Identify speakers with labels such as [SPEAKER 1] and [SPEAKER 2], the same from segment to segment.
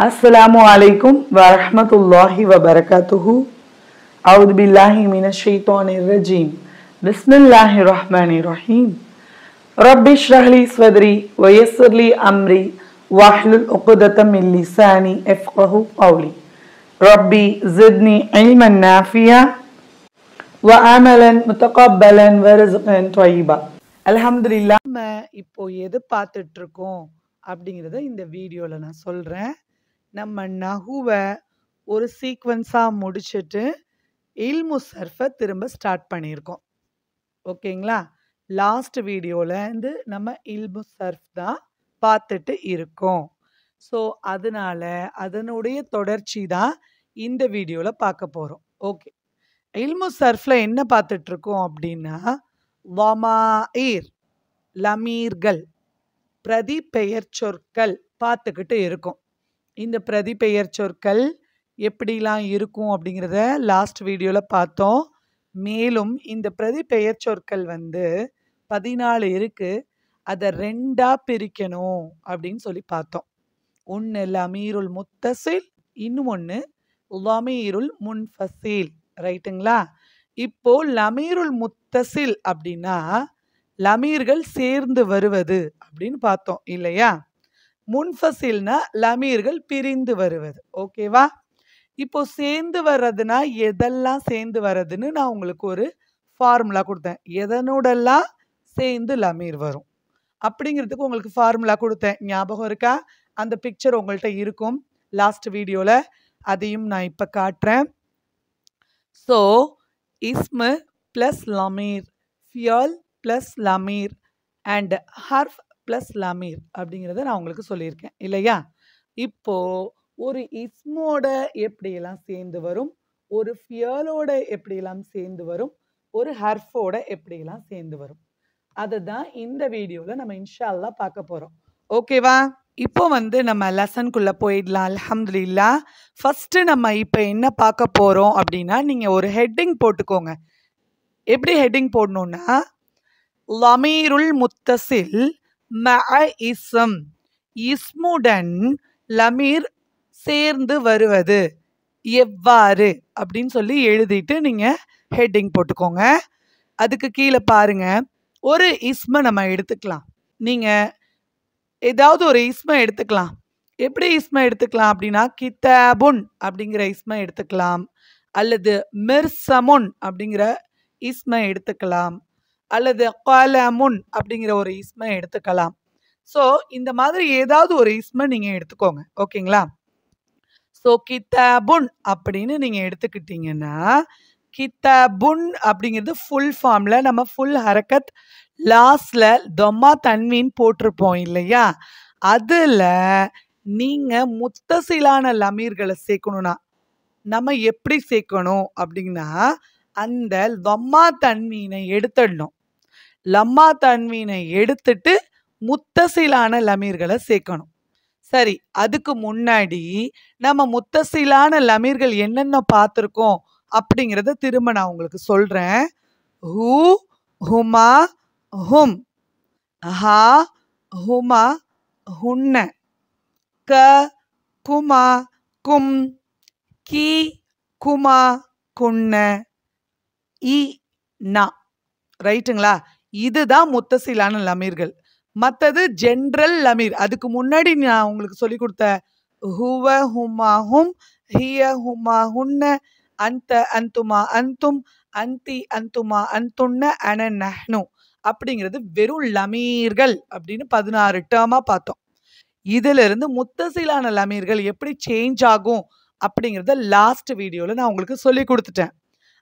[SPEAKER 1] अस्सलामु अलैकुम वरहमतुल्लाहि वबरकातुहु। औज़ु बिल्लाहि मिनश शैतानिर रजीम। बिस्मिल्लाहिर रहमानिर रहीम। रब्बि इश्रह ली सदरी व यस्सिर ली अमरी वहलुल उक़दतम मिन लिसानी यफ़क़हू क़ौली। रब्बी ज़िदनी इल्मन नाफ़िया व अमलन मुतक़ब्बलन व रिज़्क़न तय्यिबा। அல்ஹம்துலில்லாஹ். நம்ம இப்போ எது பார்த்துட்டு இருக்கோம் அப்படிங்கிறத இந்த வீடியோல நான் சொல்றேன். நம்ம நஹுவை ஒரு சீக்வன்ஸா முடிச்சிட்டு இல்மு சர்ஃபை திரும்ப ஸ்டார்ட் பண்ணியிருக்கோம். ஓகேங்களா? லாஸ்ட் வீடியோல இருந்து நம்ம இல்மு சர்ஃப் தான் பார்த்துட்டு இருக்கோம். ஸோ அதனால அதனுடைய தொடர்ச்சி தான் இந்த வீடியோல பார்க்க போறோம். ஓகே, இல்மு சர்ஃப்ல என்ன பார்த்துட்டு இருக்கோம் அப்படின்னா, வமாயிர் லமீர்கள் பிரதி பெயர் சொற்கள் பார்த்துக்கிட்டு இருக்கோம். இந்த பிரதி பெயர் சொற்கள் எப்படிலாம் இருக்கும் அப்படிங்கிறத லாஸ்ட் வீடியோவில் பார்த்தோம். மேலும் இந்த பிரதி பெயர் சொற்கள் 14 இருக்கு. அதை 2ஆ பிரிக்கணும் அப்படின்னு சொல்லி பார்த்தோம். ஒன்று லமீருல் முத்தசில், இன்னும் ஒன்று லமீருல் முன்ஃபசில். ரைட்டுங்களா? இப்போ லமீருல் முத்தசில் அப்படின்னா லமீர்கள் சேர்ந்து வருவது அப்படின்னு பார்த்தோம் இல்லையா? முன்ஃபசில்னா லமீர்கள் பிரிந்து வருவது. ஓகேவா? இப்போ சேர்ந்து வர்றதுனா எதெல்லாம் சேர்ந்து வர்றதுன்னு நான் உங்களுக்கு ஒரு ஃபார்முலா கொடுத்தேன். எதனோடெல்லாம் சேர்ந்து லமீர் வரும் அப்படிங்கிறதுக்கு உங்களுக்கு ஃபார்முலா கொடுத்தேன். ஞாபகம் இருக்கா? அந்த பிக்சர் உங்கள்கிட்ட இருக்கும் லாஸ்ட் வீடியோவில். அதையும் நான் இப்போ காட்டுறேன். ஸோ இஸ்மு ப்ளஸ் லமீர், ஃபியல் ப்ளஸ் லமீர் அண்ட் ஹர்ஃப் ப்ளஸ் லமீர் அப்படிங்கிறத நான் உங்களுக்கு சொல்லியிருக்கேன் இல்லையா? இப்போ ஒரு இஸ்மோட எப்படியெல்லாம் சேர்ந்து வரும், ஒரு ஃபியலோட எப்படியெல்லாம் சேர்ந்து வரும், ஒரு ஹர்ஃபோட எப்படியெல்லாம் சேர்ந்து வரும், அதை தான் இந்த வீடியோவில் நம்ம இன்ஷா அல்லாஹ் பார்க்க போகிறோம். ஓகேவா? இப்போ நம்ம லெசனுக்குள்ளே போயிடலாம். அல்ஹம்துலில்லாஹ். ஃபஸ்ட்டு நம்ம இப்போ என்ன பார்க்க போகிறோம் அப்படின்னா, நீங்கள் ஒரு ஹெட்டிங் போட்டுக்கோங்க. எப்படி ஹெட்டிங் போடணுன்னா, லமீருல் முத்தசில் மஅ இஸ்ம், இஸ்முடன் லமீர் சேர்ந்து வருவது எவ்வாறு அப்படின்னு சொல்லி எழுதிட்டு நீங்கள் ஹெட்டிங் போட்டுக்கோங்க. அதுக்கு கீழே பாருங்க, ஒரு இஸ்மை நம்ம எடுத்துக்கலாம். நீங்கள் ஏதாவது ஒரு இஸ்மை எடுத்துக்கலாம். எப்படி இஸ்மை எடுத்துக்கலாம் அப்படின்னா, கிதாபுன் அப்படிங்கிற இஸ்மை எடுத்துக்கலாம், அல்லது மிர்சமுன் அப்படிங்கிற இஸ்மை எடுத்துக்கலாம், அல்லது கலமுன் அப்படிங்கிற ஒரு இஸ்மை எடுத்துக்கலாம். ஸோ இந்த மாதிரி ஏதாவது ஒரு இஸ்மை நீங்கள் எடுத்துக்கோங்க. ஓகேங்களா? ஸோ கிதாபுன் அப்படின்னு நீங்கள் எடுத்துக்கிட்டீங்கன்னா, கிதாபுன் அப்படிங்கிறது ஃபுல் ஃபார்மில் நம்ம ஃபுல் ஹரக்கத் லாஸ்டில் தொம்மா தன்வீன் போட்டிருப்போம் இல்லையா? அதில் நீங்கள் முத்தசிலான லமீர்களை சேர்க்கணும்னா நம்ம எப்படி சேர்க்கணும் அப்படின்னா, அந்த லம்மா தன்வீனை எடுத்துடணும். லம்மா தன்வீனை எடுத்துட்டு முத்தசிலான லமீர்களை சேர்க்கணும். சரி, அதுக்கு முன்னாடி நம்ம முத்தசிலான லமீர்கள் என்னென்ன பார்த்துருக்கோம் அப்படிங்கிறத திரும்ப நான் உங்களுக்கு சொல்கிறேன். ஹூ, ஹுமா, ஹும், ஹா, ஹுமா, ஹுன்ன, க, குமா, கும், கி, குமா, குன்ன, இ, நா. ரைட்டுங்களா? இதுதான் முத்தசிலான லமீர்கள். மற்றது ஜென்ரல் லமீர். அதுக்கு முன்னாடி நான் உங்களுக்கு சொல்லி கொடுத்த ஹுவ, ஹுமா, ஹும், ஹிய, ஹுமா, ஹுன்ன, அந்த, அந்துமா, அந்தும், அந்தி, அந்துமா, அந்துன்ன, அன, நஹ்னு அப்படிங்கிறது வெறும் லமீர்கள் அப்படின்னு 16 டேர்மாக பார்த்தோம். இதிலிருந்து முத்தசிலான லமீர்கள் எப்படி சேஞ்ச் ஆகும் அப்படிங்கிறத லாஸ்ட் வீடியோவில் நான் உங்களுக்கு சொல்லி கொடுத்துட்டேன்.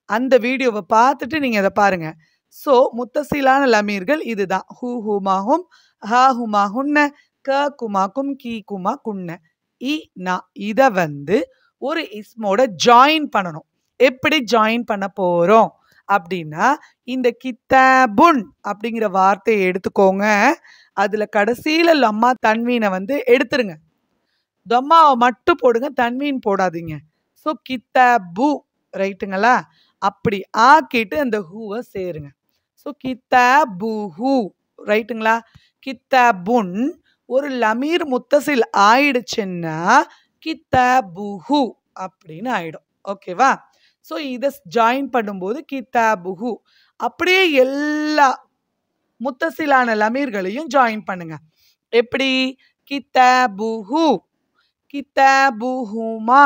[SPEAKER 1] அந்த வீடியோவை பார்த்துட்டு நீங்கள் அதை பாருங்கள். ஸோ முத்தசிலான லமீர்கள் இதுதான். ஹூ, ஹுமா, ஹும், ஹா, ஹுமா, ஹுன்ன, க, குமா, கும், கி, குமா, குன்ன, இ, நா. இதை ஒரு இஸ்மோட ஜாயின் பண்ணணும். எப்படி ஜாயின் பண்ண போகிறோம் அப்படின்னா, இந்த கிதாபுன் அப்படிங்கிற வார்த்தையை எடுத்துக்கோங்க. அதில் கடைசியில் லம்மா தன்வீனை எடுத்துருங்க. தொம்மாவை மட்டும் போடுங்க, தன்வீன் போடாதீங்க. ஸோ கிதாபு. ரைட்டுங்களா? அப்படி ஆக்கிட்டு அந்த ஹூவை சேருங்க. ஸோ கிதாபுஹு. ரைட்டுங்களா? கிதாபுன் ஒரு லமீர் முத்தசில் ஆயிடுச்சுன்னா கிதாபுஹு அப்படின்னு ஆயிடும். ஓகேவா? ஸோ இதை ஜாயின் பண்ணும்போது கிதாபுஹு. அப்படியே எல்லா முத்தசிலான லமீர்களையும் ஜாயின் பண்ணுங்க. எப்படி? கிதாபுஹு, கிதாபுஹுமா,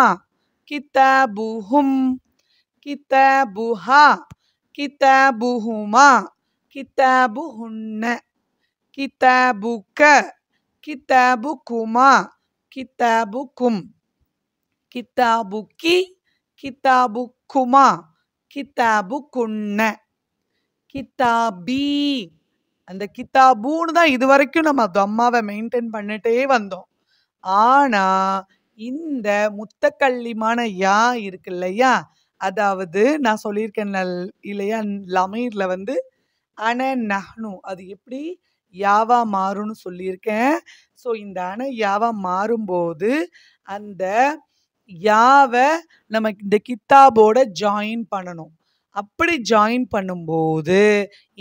[SPEAKER 1] கிதாபுஹும், கிதாபுஹா, கிதாபுஹுமா, கிதாபுஹுன்ன, கிதாபுக, கிதாபுகுமா, கிதாபுகும், கிதாபுகி, கிதாபுக்குமா, கிதாபுகுன்ன, கிதாபி. அந்த கிதாபுன்னு தான் இது வரைக்கும் நம்ம தம்மாவை மெயின்டைன் பண்ணிட்டே வந்தோம். ஆனா இந்த முத்தக்கல்லிமான யா இருக்கு இல்லையா, அதாவது நான் சொல்லியிருக்கேன் இல்லையா, லமீர்ல வந்து அன நஹ்னு அது எப்படி யாவா மாறும்னு சொல்லியிருக்கேன். ஸோ இந்த அன யாவா மாறும்போது அந்த யாவை நம்ம இந்த கித்தாபோட ஜாயின் பண்ணணும். அப்படி ஜாயின் பண்ணும்போது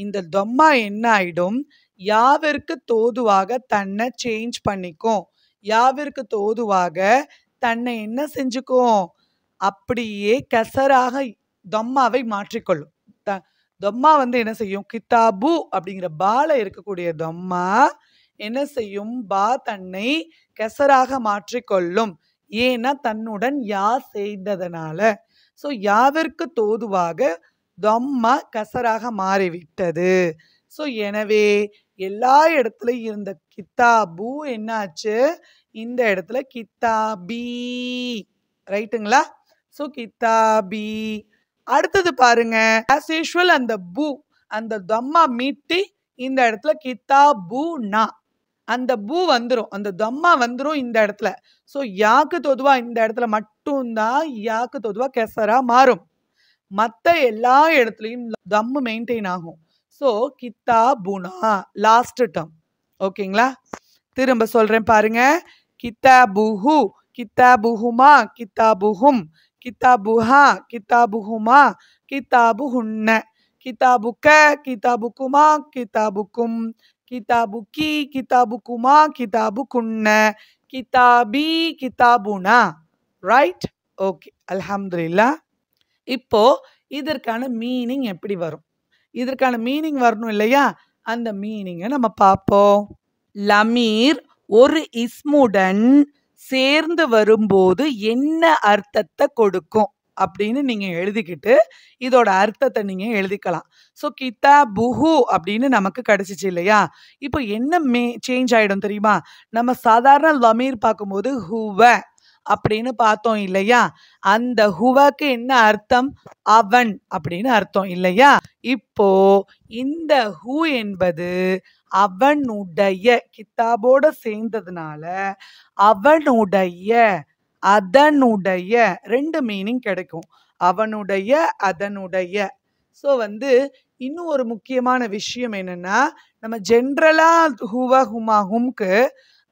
[SPEAKER 1] இந்த தொம்மா என்ன ஆயிடும், யாவிற்கு தோதுவாக தன்னை சேஞ்ச் பண்ணிக்கும். யாவிற்கு தோதுவாக தன்னை என்ன செஞ்சுக்கும், அப்படியே கசராக தொம்மாவை மாற்றிக்கொள்ளும். தொம்மா வந்து என்ன செய்யும், கித்தாபு அப்படிங்கிற பால இருக்கக்கூடிய தொம்மா என்ன செய்யும், பா தன்னை கசராக மாற்றிக்கொள்ளும். ஏன்னா தன்னுடன் யா செய்ததனால. ஸோ யாவிற்கு தோதுவாக தொம்மா கசராக மாறிவிட்டது. ஸோ எனவே எல்லா இடத்துலையும் இருந்த கித்தாபு என்னாச்சு, இந்த இடத்துல கித்தாபி. ரைட்டுங்களா? ஸோ கித்தாபி. அடுத்தது பாருங்க, as usual அந்த பூ அந்த தம்மா மீட்டி இந்த இடத்துல கித்தாபுனா அந்த பூ வந்துரும், அந்த தம்மா வந்துரும் இந்த இடத்துல. ஸோ யாக்கு தொதுவா இந்த இடத்துல மட்டும்தான் யாக்கு தொதுவா கெசரா மாறும். மற்ற எல்லா இடத்துலையும் தம்மு மெயின்டைன் ஆகும். ஸோ கித்தாபுனா லாஸ்ட் டேர்ம். ஓகேங்களா? திரும்ப சொல்றேன் பாருங்க. கித்தாபுஹு, கித்தாபுஹுமா, கித்தாபுஹும், கித்தாபுஹா, கித்தாபுஹுமா, கித்தாபுஹுன்ன, கித்தாபுக, கித்தாபுக்குமா, கித்தாபுக்கும், கித்தாபுக்கி, கித்தாபுக்குமா, கித்தாபுக்குன்ன, கித்தாபி, கித்தாபுனா. ரைட்? ஓகே, அல்ஹம்துலில்லாஹ். இப்போ இதற்கான மீனிங் எப்படி வரும், இதற்கான மீனிங் வரணும் இல்லையா, அந்த மீனிங்கை நம்ம பார்ப்போம். லமீர் ஒரு இஸ்முடன் சேர்ந்து வரும்போது என்ன அர்த்தத்தை கொடுக்கும் அப்படின்னு நீங்க எழுதிக்கிட்டு இதோட அர்த்தத்தை நீங்க எழுதிக்கலாம். ஸோ கித்தாபுஹு அப்படின்னு நமக்கு கிடைச்சிச்சு இல்லையா. இப்போ என்ன சேஞ்ச் ஆயிடும் தெரியுமா, நம்ம சாதாரண லமீர் பார்க்கும்போது ஹுவ அப்படின்னு பார்த்தோம் இல்லையா, அந்த ஹுவக்கு என்ன அர்த்தம், அவன் அப்படின்னு அர்த்தம் இல்லையா. இப்போ இந்த ஹூ என்பது அவனுடைய, கித்தாபோட சேர்ந்ததுனால அவனுடைய, அதனுடைய ரெண்டு மீனிங் கிடைக்கும். அவனுடைய, அதனுடைய. ஸோ வந்து இன்னும் ஒரு முக்கியமான விஷயம் என்னன்னா, நம்ம ஜென்ரலா ஹுவ, ஹுமா, ஹும்க்கு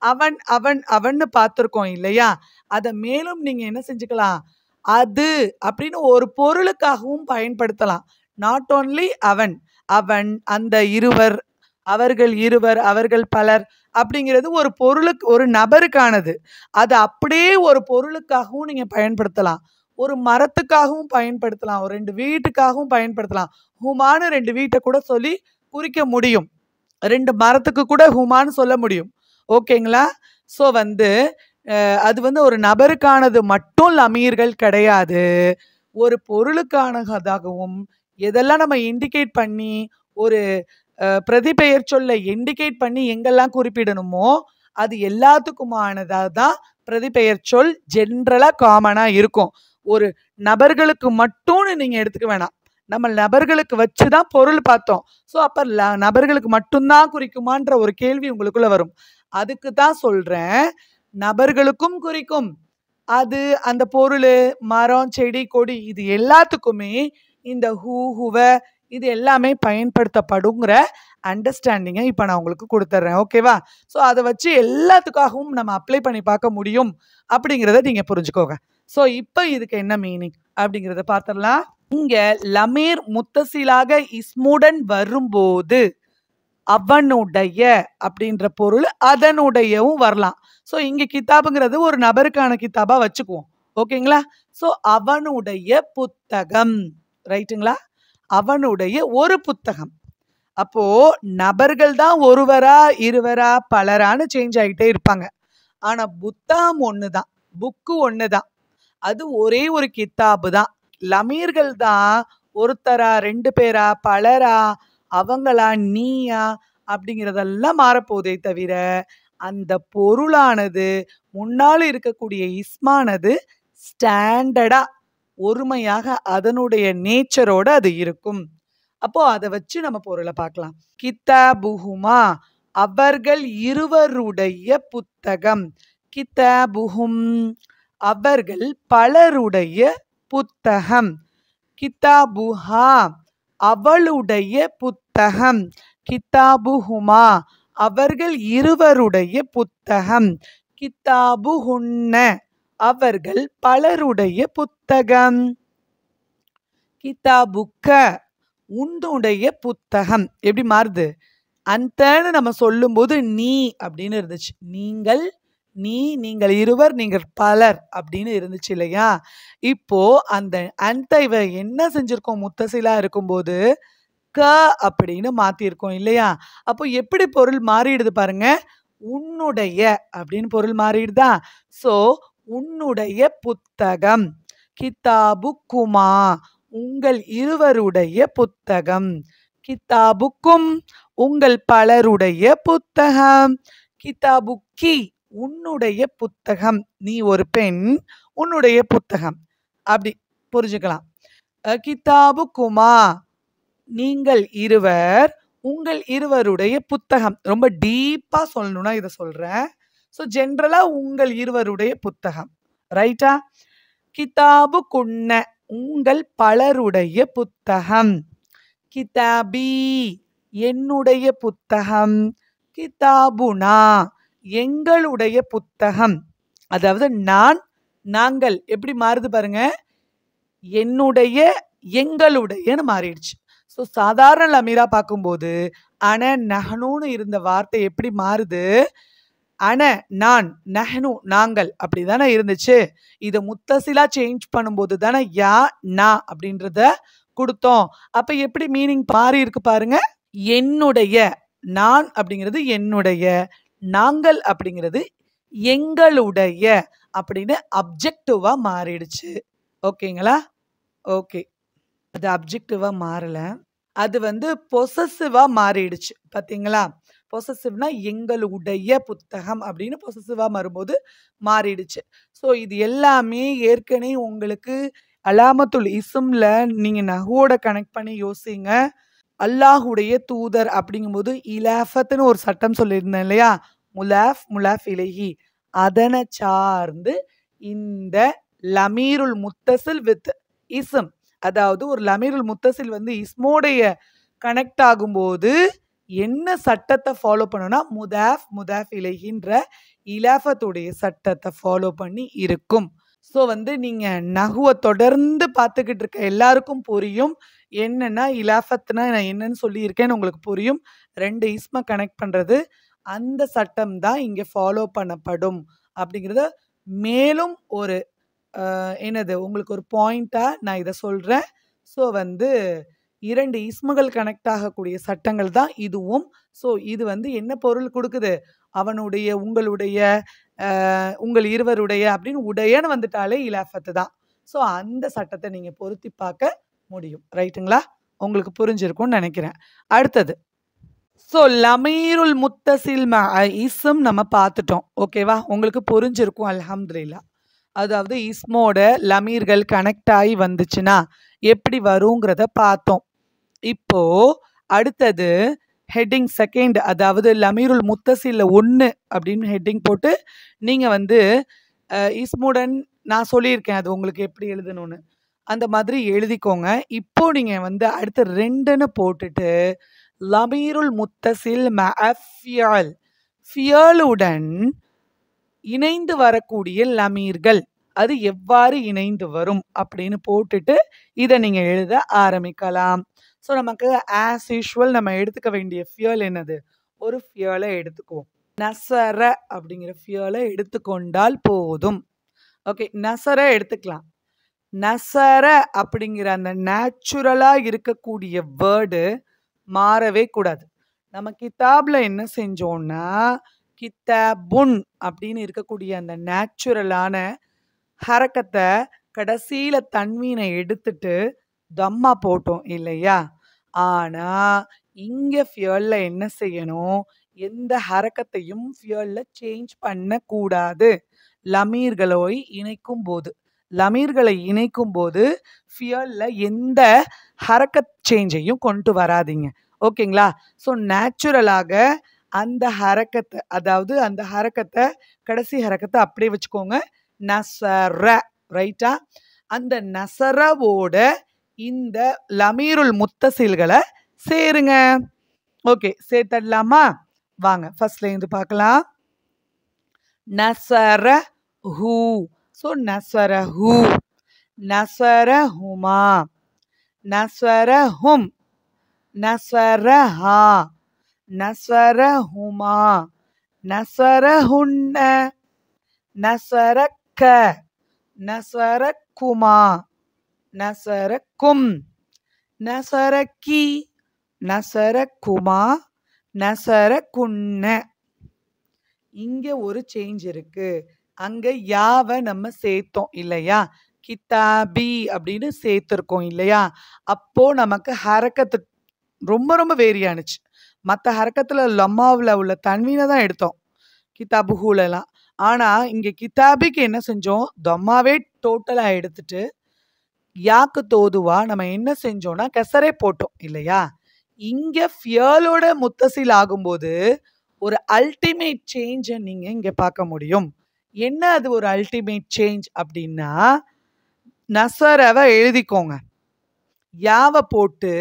[SPEAKER 1] அவன் அவன் அவன்னு பார்த்துருக்கோம் இல்லையா, அதை மேலும் நீங்க என்ன செஞ்சுக்கலாம், அது அப்படின்னு ஒரு பொருளுக்காகவும் பயன்படுத்தலாம். நாட் ஓன்லி அவன், அவன், அந்த இருவர், அவர்கள் இருவர், அவர்கள் பலர் அப்படிங்கிறது ஒரு பொருளுக்கு, ஒரு நபருக்கானது. அது அப்படியே ஒரு பொருளுக்காகவும் நீங்க பயன்படுத்தலாம், ஒரு மரத்துக்காகவும் பயன்படுத்தலாம், ஒரு 2 வீட்டுக்காகவும் பயன்படுத்தலாம். ஹுமான்னு 2 வீட்டை கூட சொல்லி குறிக்க முடியும், 2 மரத்துக்கு கூட ஹுமான்னு சொல்ல முடியும். ஓகேங்களா? ஸோ வந்து அது வந்து ஒரு நபருக்கானது மட்டும் லமீர்கள் கிடையாது, ஒரு பொருளுக்கானதாகவும். எதெல்லாம் நம்ம இண்டிகேட் பண்ணி ஒரு பிரதிபெயர் சொல்ல இண்டிகேட் பண்ணி எங்கெல்லாம் குறிப்பிடணுமோ அது எல்லாத்துக்குமானதாக தான் பிரதிபெயர் சொல் ஜென்ரலா காமனா இருக்கும். ஒரு நபர்களுக்கு மட்டும்னு நீங்க எடுத்துக்க வேணாம், நம்ம நபர்களுக்கு வச்சுதான் பொருள் பார்த்தோம். ஸோ அப்ப நபர்களுக்கு மட்டும்தான் குறிக்குமான்ற ஒரு கேள்வி உங்களுக்குள்ள வரும். அதுக்கு தான் சொல்றேன், நபர்களுக்கும் குறிக்கும் அது, அந்த பொருள், மரம், செடி, கொடி, இது எல்லாத்துக்குமே இந்த ஹூ, ஹுவ இது எல்லாமே பயன்படுத்தப்படுங்கிற அண்டர்ஸ்டாண்டிங்கை இப்போ நான் உங்களுக்கு கொடுத்துட்றேன். ஓகேவா? ஸோ அதை வச்சு எல்லாத்துக்காகவும் நம்ம அப்ளை பண்ணி பார்க்க முடியும் அப்படிங்கிறத நீங்க புரிஞ்சுக்கோங்க. ஸோ இப்போ இதுக்கு என்ன மீனிங் அப்படிங்கிறத பார்த்துடலாம். இங்க லமீர் முத்தசிலாக இஸ்முடன் வரும்போது அவனுடைய அப்படின்ற பொருள் அதனுடையவும் வரலாம். ஸோ இங்க கிதாபுங்கிறது ஒரு நபருக்கான கிதாபா வச்சுக்குவோம். ஓகேங்களா? ஸோ அவனுடைய புத்தகம். ரைட்டுங்களா? அவனுடைய ஒரு புத்தகம். அப்போ நபர்கள் தான் ஒருவரா இருவரா பலரான்னு சேஞ்ச் ஆகிட்டே இருப்பாங்க. ஆனா புத்தகம் ஒண்ணுதான், புக்கு ஒண்ணுதான், அது ஒரே ஒரு கித்தாபு தான். லமீர்கள் தான் ஒருத்தரா, 2 பேரா, பலரா, அவங்களா, நீயா அப்படிங்கிறதெல்லாம் மாறப்போதே தவிர அந்த பொருளானது முன்னால இருக்கக்கூடிய இஸ்மானது ஸ்டாண்டர்டா ஒருமையாக அதனுடைய நேச்சரோட அது இருக்கும். அப்போ அதை வச்சு நம்ம பொருளை பார்க்கலாம். கிதாபுஹுமா அவர்கள் இருவருடைய புத்தகம். கிதாபுஹும் அவர்கள் பலருடைய புத்தகம். கிதாபுஹா அவளுடைய புத்தகம். கிதாபுஹுமா அவர்கள் இருவருடைய புத்தகம். கிதாபுஹுன்ன அவர்கள் பலருடைய புத்தகம். கிதாபுக்க உன்னுடைய புத்தகம். எப்படி மாறுது? அந்தன்னு நம்ம சொல்லும்போது நீ அப்படின்னு இருந்துச்சு. நீங்கள், நீ, நீங்கள் இருவர், நீங்கள் பலர் அப்படின்னு இருந்துச்சு இல்லையா? இப்போ அந்த அந்த இவ என்ன செஞ்சிருக்கோம்? முத்தசிலா இருக்கும்போது க அப்படின்னு மாத்திருக்கோம் இல்லையா? அப்போ எப்படி பொருள் மாறிடுது பாருங்க. உன்னுடைய அப்படின்னு பொருள் மாறிடுதா? சோ உன்னுடைய புத்தகம். கிதாபுக்குமா உங்கள் இருவருடைய புத்தகம். கிதாபுக்கும் உங்கள் பலருடைய புத்தகம். கிதாபுக்கி உன்னுடைய புத்தகம். நீ ஒரு பெண், உன்னுடைய புத்தகம். அப்படி புரிஞ்சுக்கலாம். கிதாபுக்குமா நீங்கள் இருவர், உங்கள் இருவருடைய புத்தகம். ரொம்ப டீப்பா சொல்லணும்னா இதை சொல்றேன். ஸோ ஜென்ரலா உங்கள் இருவருடைய புத்தகம். ரைட்டா? கிதாபு குன்ன உங்கள் பலருடைய புத்தகம். கிதாபி என்னுடைய புத்தகம். கிதாபுனா எங்களுடைய புத்தகம். அதாவது நான், நாங்கள் எப்படி மாறுது பாருங்க. என்னுடைய, எங்களுடையன்னு மாறிடுச்சு. ஸோ சாதாரண லமீரா பார்க்கும்போது அன நஹ்னுன்னு இருந்த வார்த்தை எப்படி மாறுது? அன நான், நஹ்னு நாங்கள் அப்படிதானே இருந்துச்சு. இதை முத்தசிலா சேஞ்ச் பண்ணும்போது தானே யா நா அப்படின்றத கொடுத்தோம். அப்ப எப்படி மீனிங் மாறி இருக்கு பாருங்க. என்னுடைய, நான் அப்படிங்கிறது என்னுடைய, நாங்கள் அப்படிங்கிறது எங்களுடைய அப்படின்னு அப்ஜெக்டிவா மாறிடுச்சு. ஓகேங்களா? ஓகே. அது அப்ஜெக்டிவா மாறல, அது பொசசிவா மாறிடுச்சு. பாத்தீங்களா? பொசசிவ்னா எங்களுடைய புத்தகம் அப்படின்னு பொசசிவா வரும்போது மாறிடுச்சு. ஸோ இது எல்லாமே ஏற்கனவே உங்களுக்கு அலாமத்துல் இஸ்ம்ல நீங்க நஹ்வோட கனெக்ட் பண்ணி யோசிங்க. அல்லாஹுடைய தூதர் அப்படிங்கும்போது இலாஃபத்னு ஒரு சட்டம் சொல்லியிருந்தேன் இல்லையா? முலாஃப், முலாஃப் இலைஹி அதனை சார்ந்து இந்த லமீருல் முத்தசில் வித் இஸ்ம், அதாவது ஒரு லமீருல் முத்தசில் இஸ்மோடைய கனெக்ட் ஆகும்போது என்ன சட்டத்தை ஃபாலோ பண்ணணும்னா முதாஃப், முதாஃப் இலைஹின்ற இலாஃபத்துடைய சட்டத்தை ஃபாலோ பண்ணி இருக்கும். ஸோ நீங்க நஹ்வை தொடர்ந்து பார்த்துக்கிட்டு இருக்க எல்லாருக்கும் புரியும். என்னன்னா இலாஃபத்னா நான் என்னன்னு சொல்லியிருக்கேன்னு உங்களுக்கு புரியும். 2 இஸ்மை கனெக்ட் பண்றது அந்த சட்டம் தான் இங்க ஃபாலோ பண்ணப்படும் அப்படிங்கிறத மேலும் ஒரு என்னது உங்களுக்கு ஒரு பாயிண்டா நான் இதை சொல்றேன். ஸோ 2 இஸ்முகள் கனெக்ட் ஆகக்கூடிய சட்டங்கள் தான் இதுவும். ஸோ இது என்ன பொருள் கொடுக்குது? அவனுடைய, உங்களுடைய, உங்கள் இருவருடைய அப்படின்னு உடையன்னு வந்துட்டாலே இலாஃபத்து தான். ஸோ அந்த சட்டத்தை நீங்க பொருத்தி பார்க்க முடியும். ரைட்டுங்களா? உங்களுக்கு புரிஞ்சிருக்கும்னு நினைக்கிறேன். அடுத்தது ஸோ லமீருல் முத்தசில் இஸ்ம் நம்ம பார்த்துட்டோம். ஓகேவா? உங்களுக்கு புரிஞ்சிருக்கும் அல்ஹம்துலில்லாஹ். அதாவது இஸ்மோட லமீர்கள் கனெக்ட் ஆகி வந்துச்சுன்னா எப்படி வருங்கிறத பார்த்தோம். இப்போ அடுத்தது ஹெட்டிங் செகண்ட், அதாவது லமீருல் முத்தசில்ல 1 அப்படின்னு ஹெட்டிங் போட்டு நீங்க இஸ்முடன் நான் சொல்லியிருக்கேன் அது உங்களுக்கு எப்படி எழுதணும்னு, அந்த மாதிரி எழுதிக்கோங்க. இப்போ நீங்க அடுத்த 2ன்னு போட்டுட்டு லமீருல் முத்தசில் மஅஃபியல், ஃபியலுடன் இணைந்து வரக்கூடிய லமீர்கள் அது எவ்வாறு இணைந்து வரும் அப்படின்னு போட்டுட்டு இதை நீங்க எழுத ஆரம்பிக்கலாம். ஸோ நமக்கு ஆஸ் யூஷுவல் நம்ம எடுத்துக்க வேண்டிய ஃபியல் என்னது? ஒரு ஃபியலை எடுத்துக்குவோம். நசர அப்படிங்கிற ஃபியலை எடுத்துக்கொண்டால் போதும். ஓகே, நசர எடுத்துக்கலாம். நசர அப்படிங்கிற அந்த நேச்சுரலா இருக்கக்கூடிய வேர்டு மாறவே கூடாது. நம்ம கிதாப்ல என்ன செஞ்சோம்னா, கிதாபுன் அப்படின்னு இருக்கக்கூடிய அந்த நேச்சுரலான ஹரக்கத்தை கடைசியில தன்வீனை எடுத்துட்டு தம்மா போட்டோம் இல்லையா? ஆனா இங்க ஃபியல்ல என்ன செய்யணும்? எந்த ஹரக்கத்தையும் ஃபியல்ல சேஞ்ச் பண்ணக்கூடாது. லமீர்களை இணைக்கும் போது ஃபியல்ல எந்த ஹரக்கத் சேஞ்சையும் கொண்டு வராதீங்க. ஓகேங்களா? ஸோ நேச்சுரலாக அந்த ஹரக்கத்தை, அதாவது அந்த ஹரக்கத்தை, கடைசி ஹரக்கத்தை அப்படியே வச்சுக்கோங்க. நசர, ரைட்டா? அந்த நசரவோட இந்த லமீருல் முத்தசில்களை சேருங்க. ஓகே, சேர்த்தடலாமா? வாங்க ஃபர்ஸ்ட்ல இருந்து பார்க்கலாம். நசர ஹூ, ஸோ நசரஹு, நசரஹுமா, நசரஹும், நசரஹா, நசரஹுமா, நசரஹுன்ன, நசரக்க, நசரக்குமா, நசரக்கும், நசரக்கி, நசரக்குமா, நசரக்குன்ன. இங்க ஒரு சேஞ்ச் இருக்கு. அங்க யாவை நம்ம சேர்த்தோம் இல்லையா? கிதாபி அப்படின்னு சேர்த்திருக்கோம் இல்லையா? அப்போ நமக்கு ஹரக்கத்து ரொம்ப ரொம்ப வேரியானுச்சு. மற்ற ஹரக்கத்துல லம்மாவில் உள்ள தன்வீனை தான் எடுத்தோம் கிதாபுஹூலெல்லாம். ஆனா இங்க கிதாபிக்கு என்ன செஞ்சோம்? தம்மாவே டோட்டலா எடுத்துட்டு யாக்கு தோதுவா நம்ம என்ன செஞ்சோம்னா கெசரே போட்டோம் இல்லையா? இங்க ஃபியலோட முத்தசில் ஆகும்போது ஒரு அல்டிமேட் சேஞ்சை நீங்க இங்க பார்க்க முடியும். என்ன அது ஒரு அல்டிமேட் சேஞ்ச் அப்படின்னா, நசரவை எழுதிக்கோங்க, யாவை போட்டு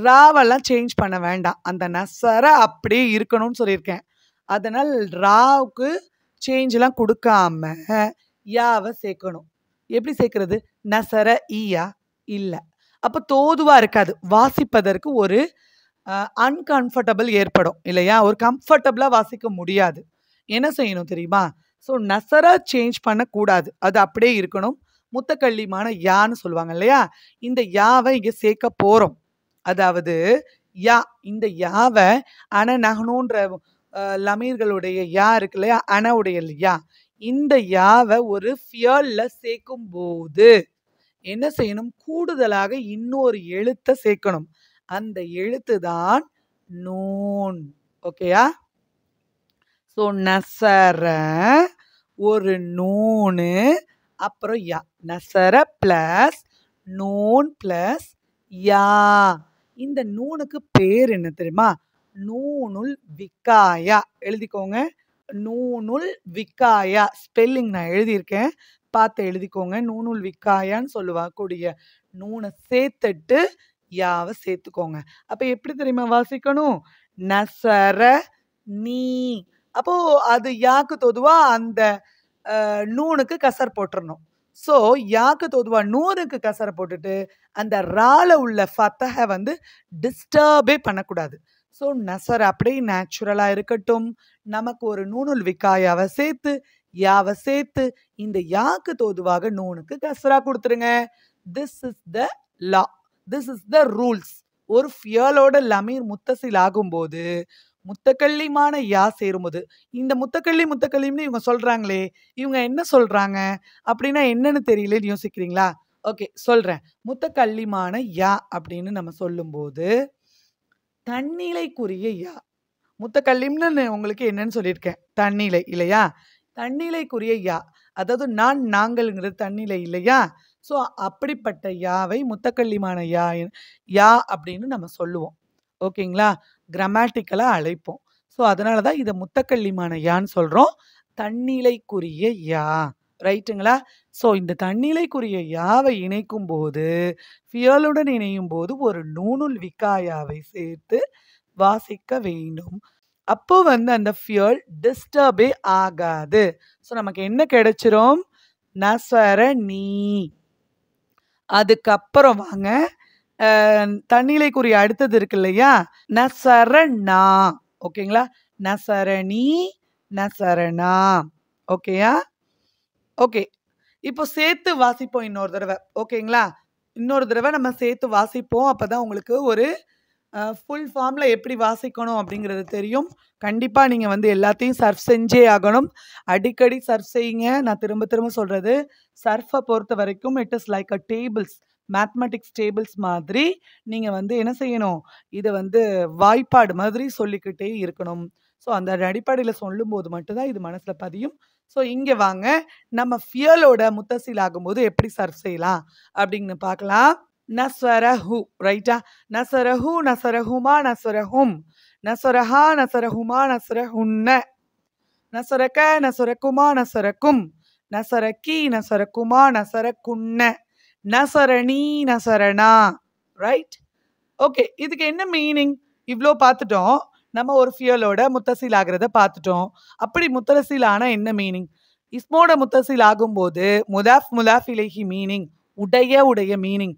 [SPEAKER 1] ராவெல்லாம் சேஞ்ச் பண்ண வேண்டாம். அந்த நசர அப்படியே இருக்கணும்னு சொல்லியிருக்கேன். அதனால் ராவுக்கு சேஞ்ச் எல்லாம் கொடுக்காம யாவை சேர்க்கணும். எப்படி சேர்க்கிறது? நசர ஈயா இல்லை, அப்போ தோதுவா இருக்காது. வாசிப்பதற்கு ஒரு அன்கம்ஃபர்டபுள் ஏற்படும் இல்லையா? ஒரு கம்ஃபர்டபுளா வாசிக்க முடியாது. என்ன செய்யணும் தெரியுமா? ஸோ நசரா சேஞ்ச் பண்ணக்கூடாது, அது அப்படியே இருக்கணும். முத்தக்கள்ளிமான யான்னு சொல்லுவாங்க இல்லையா? இந்த யாவை இங்க சேர்க்க போறோம். அதாவது யா, இந்த யாவை அன நகனுன்ற லமீர்களுடைய யா இருக்கு இல்லையா? அனவுடைய யா, இந்த யாவை ஒரு ஃபியல்ல சேர்க்கும் போது என்ன செய்யணும்? கூடுதலாக இன்னொரு எழுத்தை சேர்க்கணும். அந்த எழுத்து தான் நூன். ஓகேயா? ஸோ நசர ஒரு நூனு, அப்புறம் யா. நசர பிளஸ் நூன் பிளஸ் யா. இந்த நூனுக்கு பேர் என்ன தெரியுமா? நூனுல் விக்காயா. எழுதிக்கோங்க, நூனுல் விக்காயா. ஸ்பெல்லிங் நான் எழுதியிருக்கேன், பார்த்து எழுதிக்கோங்க. நூனுல் விக்காயான்னு சொல்லுவாக்கூடிய நூனை சேர்த்துட்டு யாவை சேர்த்துக்கோங்க. அப்ப எப்படி தெரியுமா வாசிக்கணும்? நசர நீ. அப்போ அது யாக்கு தொதுவா அந்த நூனுக்கு கசர் போட்டுறணும். ஸோ யாக்கு தொதுவா நூனுக்கு கசரை போட்டுட்டு அந்த ரால உள்ள ஃபத்தஹை வந்து டிஸ்டர்பே பண்ணக்கூடாது. ஸோ நசர் அப்படியே நேச்சுரலா இருக்கட்டும். நமக்கு ஒரு நூனுல் விக்காயாவை சேர்த்து யாவை சேர்த்து இந்த யாக்கு தோதுவாக நூனுக்கு கசரா கொடுத்துருங்க. This is the law, this is the rules. ஒரு ஃபியலோட லமீர் முத்தசில் ஆகும்போது முத்தக்கள்ளிமான யா சேரும்போது, இந்த முத்தக்கள்ளின்னு இவங்க சொல்றாங்களே, இவங்க என்ன சொல்றாங்க அப்படின்னா என்னன்னு தெரியலன்னு யோசிக்கிறீங்களா? ஓகே, சொல்றேன். முத்தக்கள்ளிமான யா அப்படின்னு நம்ம சொல்லும்போது தன்னிலைக்குரிய யா. முத்தக்கல்லிம்னு உங்களுக்கு என்னன்னு சொல்லியிருக்கேன், தன்னிலை இல்லையா? தன்னிலைக்குரிய யா, அதாவது நான் நாங்கள்ங்கிறது தன்னிலை இல்லையா? ஸோ அப்படிப்பட்ட யாவை முத்தக்கல்லிமான யா அப்படின்னு நம்ம சொல்லுவோம். ஓகேங்களா? கிராமட்டிக்கலா அழைப்போம். ஸோ அதனால தான் இதை முத்தக்கல்லிமான யான்னு சொல்றோம், தன்னிலைக்குரிய யா. ரைட்டுங்களா? ஸோ இந்த தன்னிலைக்குரிய யாவை இணைக்கும் போது, ஃபியலுடன் இணையும் போது ஒரு நூனுல் விக்காயாவை சேர்த்து வாசிக்க வேண்டும். அப்போ வந்து அந்த ஃபியல் டிஸ்டர்பே ஆகாது. ஸோ நமக்கு என்ன கிடைச்சிரும்? நசர நீ. அதுக்கப்புறம் வாங்க தன்னிலைக்குரிய அடுத்தது இருக்கு இல்லையா, நசரணா. ஓகேங்களா, நசரணி, நசரணா. ஓகேயா? ஓகே, இப்போ சேர்த்து வாசிப்போம் இன்னொரு தடவை. ஓகேங்களா, இன்னொரு தடவை நம்ம சேர்த்து வாசிப்போம். அப்பதான் உங்களுக்கு ஒரு ஃபுல் ஃபார்ம்ல எப்படி வாசிக்கணும் அப்படிங்கிறது தெரியும். கண்டிப்பா நீங்க வந்து எல்லாத்தையும் சர்ஃப் செஞ்சே ஆகணும். அடிக்கடி சர்ஃப் செய்யுங்க. நான் திரும்ப திரும்ப சொல்றது, சர்ஃபை பொறுத்த வரைக்கும் it is like a tables, mathematics tables மாதிரி நீங்க வந்து என்ன செய்யணும், இதை வந்து வாய்ப்பாடு மாதிரி சொல்லிக்கிட்டே இருக்கணும். ஸோ அந்த அடிப்படையில் சொல்லும்போது மட்டும்தான் இது மனசுல பதியும். ஸோ இங்க வாங்க, நம்ம ஃபியலோட முத்தசீல் ஆகும்போது எப்படி சர்ஃப் செய்யலாம் அப்படின்னு பார்க்கலாம். நஸ்வரஹு, ரைட்டா? நசரஹு, நசரஹுமா, நசரஹும், நசரஹா, நசரஹுமா, நசரஹுன்ன, நசரக, நசரகுமா, நசரக்கும், நசரக்கி, நசரகுமா, நசரக்குன்ன, நசரணி, நசரணா. ரைட்? ஓகே, இதுக்கு என்ன மீனிங்? இவ்வளோ பார்த்துட்டோம். நம்ம ஒரு ஃபியலோட முத்தசீல் ஆகிறத பார்த்துட்டோம். அப்படி முத்தசீல் ஆனா என்ன மீனிங்? இஸ்மோட முத்தசீல் ஆகும்போது முதாஃப் முதாஃப் இலைஹி மீனிங், உடைய மீனிங்,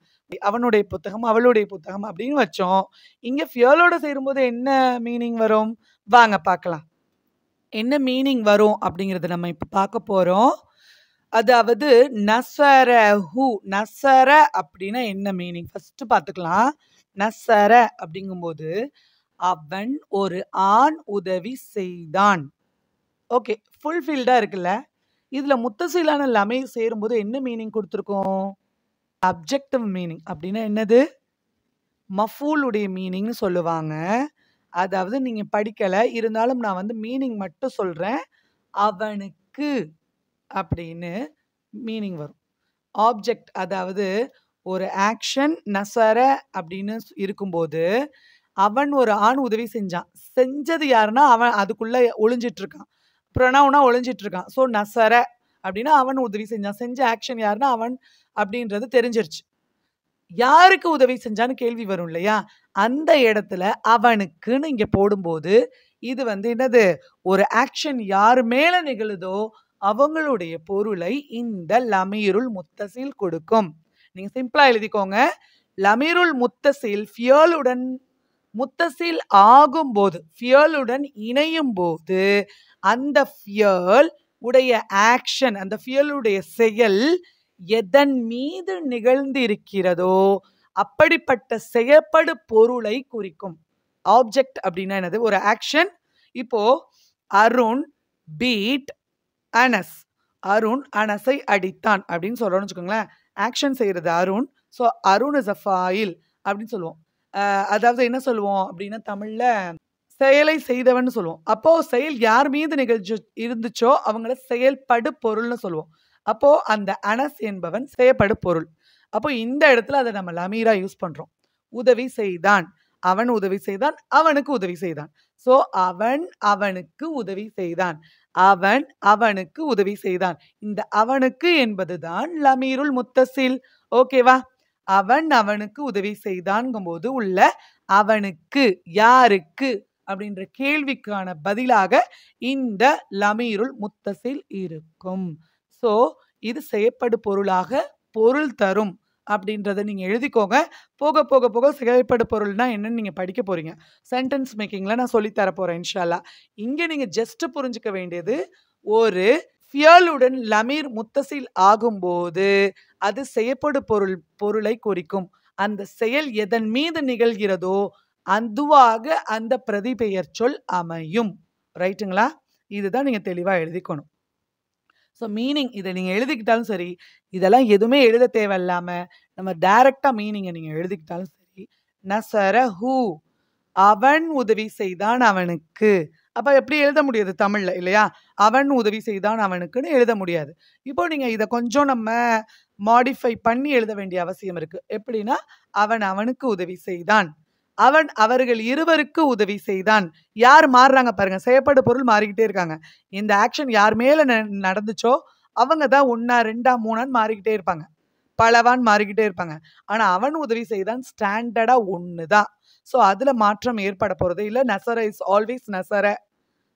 [SPEAKER 1] அவனுடைய புத்தகம், அவளுடைய புத்தகம் அப்படின்னு வச்சோம். இங்க ஃபியலோட சேரும்போது என்ன மீனிங் வரும்? வாங்க பார்க்கலாம். என்ன மீனிங் வரும் அப்படிங்கறத நம்ம இப்ப பார்க்க போறோம். அதாவது நசரஹு, நசர அப்படின்னா என்ன மீனிங் ஃபர்ஸ்ட் பார்த்துக்கலாம். நசர அப்படிங்கும்போது அவன் ஒரு ஆண் உதவி செய்தான். ஓகே, ஃபுல்ஃபில்டா இருக்குல்ல. இதுல முத்தசீலான எல்லாமே சேரும்போது என்ன மீனிங் கொடுத்துருக்கோம்? Objective meaning. அப்படின்னா என்னது? மஃபூலுடைய மீனிங்னு சொல்லுவாங்க. அதாவது நீங்க படிக்கல, இருந்தாலும் நான் வந்து மீனிங் மட்டும் சொல்றேன். அவனுக்கு அப்படின்னு மீனிங் வரும். ஆப்ஜெக்ட், அதாவது ஒரு ஆக்ஷன் நசர அப்படின்னு இருக்கும்போது அவன் ஒரு ஆண் உதவி செஞ்சான். செஞ்சது யாருன்னா அவன் அதுக்குள்ள ஒளிஞ்சிட்டு இருக்கான், ப்ரொனவுனா ஒளிஞ்சிட்டு இருக்கான். ஸோ நசர அப்படின்னா அவன் உதவி செஞ்சான். செஞ்ச ஆக்ஷன் யாருன்னா அவன் அப்படின்றது தெரிஞ்சிருச்சு. யாருக்கு உதவி செஞ்சான்னு கேள்வி வரும் இல்லையா? அந்த இடத்துல அவனுக்குன்னு இங்க போடும்போது இது வந்து என்னது? ஒரு ஆக்ஷன் யார் மேல நிகழுதோ அவங்களுடைய பொருளை இந்த லமீருல் முத்தசில் கொடுக்கும். நீங்க சிம்பிளா எழுதிக்கோங்க. லமீருல் முத்தசில் ஃபியலுடன் முத்தசில் ஆகும்போது, ஃபியலுடன் இணையும் போது அந்த ஃபியல் உடைய ஆக்ஷன், அந்த ஃபியலுடைய செயல் எதன் மீது நிகழ்ந்திருக்கிறதோ அப்படிப்பட்ட செயற்படு பொருளை குறிக்கும். ஆப்ஜெக்ட் அப்படின்னா என்னது? ஒரு ஆக்ஷன். இப்போ அருண் பீட் அனஸ், அருண் அனஸை அடித்தான் அப்படின்னு சொல்றோம்னு வச்சுக்கோங்களேன். ஆக்ஷன் செய்யறது Arun. So Arun is a foil அப்படின்னு சொல்லுவோம். அதாவது என்ன சொல்லுவோம் அப்படின்னா தமிழ்ல செயலை செய்தவன் சொல்லுவோம். அப்போ செயல் யார் மீது நிகழ்ச்சி இருந்துச்சோ அவங்கள செயல்படு பொருள்னு சொல்லுவோம். அப்போ அந்த அனஸ் என்பவன் செயற்படு பொருள். அப்போ இந்த இடத்துல அதை நம்ம லமீரா யூஸ் பண்றோம். உதவி செய்தான், அவன் உதவி செய்தான், அவனுக்கு உதவி செய்தான். சோ அவன் அவனுக்கு உதவி செய்தான், அவன் அவனுக்கு உதவி செய்தான். இந்த அவனுக்கு என்பதுதான் லமீருல் முத்தசில். ஓகேவா? அவன் அவனுக்கு உதவி செய்தான்ங்கும் போது உள்ள அவனுக்கு, யாருக்கு அப்படின்ற கேள்விக்கான பதிலாக இந்த லமீருல் முத்தசில் இருக்கும். சோ இது செயற்படு பொருளாக பொருள் தரும் அப்படின்றத நீங்க எழுதிக்கோங்க. போக போக போக செயற்படு பொருள்னா என்னன்னு நீங்க படிக்க போறீங்க. சென்டென்ஸ் மேக்கிங்ல நான் சொல்லி தர போறேன் இன்ஷா அல்லாஹ். இங்க நீங்க ஜஸ்ட் புரிஞ்சுக்க வேண்டியது, ஒரு ஃபியலுடன் லமீர் முத்தசில் ஆகும்போது அது செயற்படு பொருளை குறிக்கும். அந்த செயல் எதன் மீது நிகழ்கிறதோ அதுவாக அந்த பிரதிபெயர் சொல் அமையும். ரைட்டுங்களா? இதுதான் நீங்க தெளிவா எழுதிக்கணும். ஸோ மீனிங் இதை நீங்க எழுதிக்கிட்டாலும் சரி, இதெல்லாம் எதுவுமே எழுத தேவையில்லாம நம்ம டைரக்டா மீனிங்கை நீங்க எழுதிக்கிட்டாலும் சரி. நசரஹு, அவன் உதவி செய்தான் அவனுக்கு. அப்ப எப்படி எழுத முடியாது தமிழ்ல இல்லையா? அவன் உதவி செய்தான் அவனுக்குன்னு எழுத முடியாது. இப்போ நீங்க இதை கொஞ்சம் நம்ம மாடிஃபை பண்ணி எழுத வேண்டிய அவசியம் இருக்கு. எப்படின்னா, அவன் அவனுக்கு உதவி செய்தான், அவன் அவர்கள் இருவருக்கு உதவி செய்தான். யார் மாறுறாங்க பாருங்க, செயற்படு பொருள் மாறிக்கிட்டே இருக்காங்க. இந்த ஆக்ஷன் யார் மேல நடந்துச்சோ அவங்க தான் 1 2 3 மாறிக்கிட்டே இருப்பாங்க, பலவான் மாறிக்கிட்டே இருப்பாங்க. ஆனா அவன் உதவி செய்தான் ஸ்டாண்டர்டா 1 தான். ஸோ அதுல மாற்றம் ஏற்பட போறது இல்ல. நசர இஸ் ஆல்வேஸ் நசர.